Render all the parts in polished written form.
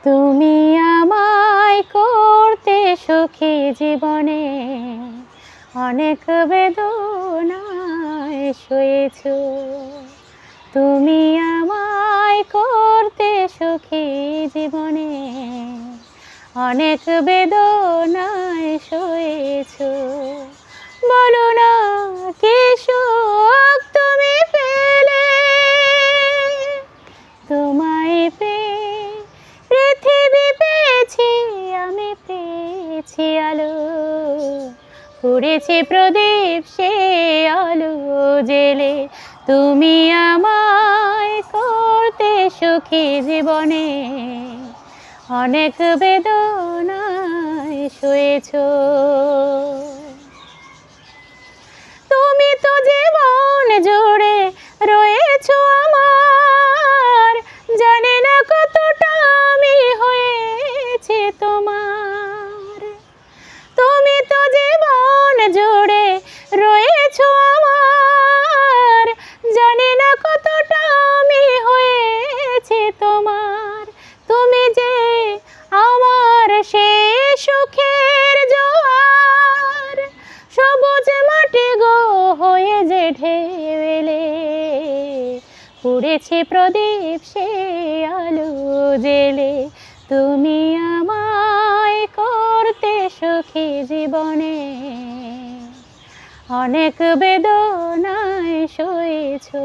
তুমি আমায় করতে সুখী জীবনে অনেক বেদনায় সয়েছো। তুমি আমায় করতে সুখী জীবনে অনেক বেদনায় সয়েছো। বলো না কি সুখ তুমি পেলে, তোমায় পেয়ে পৃথিবী পেয়েছি, আমি পেয়েছি আলো। করেছি প্রদীপ সে আলো জেলে। তুমি আমায় করতে সুখী জীবনে অনেক বেদনায় সয়েছো। তুমি তো জীবন জুড়ে রয়েছো আমার, জানি না কতটা আমি হয়েছি তোমার। তুমি তো জীবন জুড়ে রয়েছো আমার, জানি না কতটা আমি হয়েছি তোমার। তুমি যে আমার সে সুখের জোয়ার, সবুজ মাটি গো হয়ে যে ঢেলে। পুড়েছি প্রদীপ সে আলো জেলে। তুমি আমায় করতে সুখী জীবনে অনেক বেদনায় সয়েছো।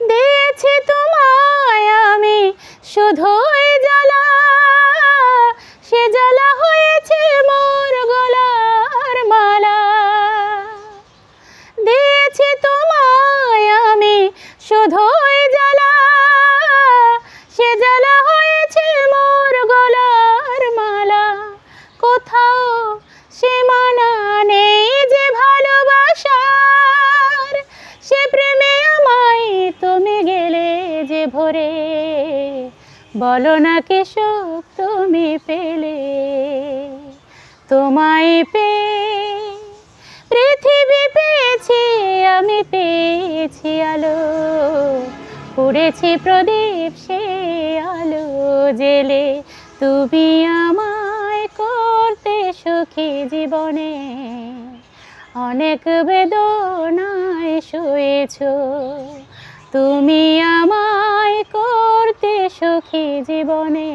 দিয়েছি তোমায় আমি শুধুই জ্বালা, সে জ্বালা হয়েছে মোর গলার মালা। দিয়েছি তোমায় আমি শুধুই জ্বালা, সে জ্বালা হয়েছে মোর গলার মালা। কোথাও সীমানা নেই যে ভালোবাসার, সে প্রেমে আমায় তুমি গেলে যে ভরে। বলো না কি সুখ তুমি পেলে, তোমায় পেয়ে পৃথিবী পেয়েছি, আমি পেয়েছি আলো। পুড়েছি প্রদীপ সে আলো জেলে। তুমি আমায় করতে সুখী জীবনে অনেক বেদনায় সয়েছো। তুমি আমায় করতে সুখী জীবনে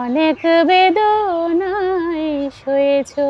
অনেক বেদনায় সয়েছো।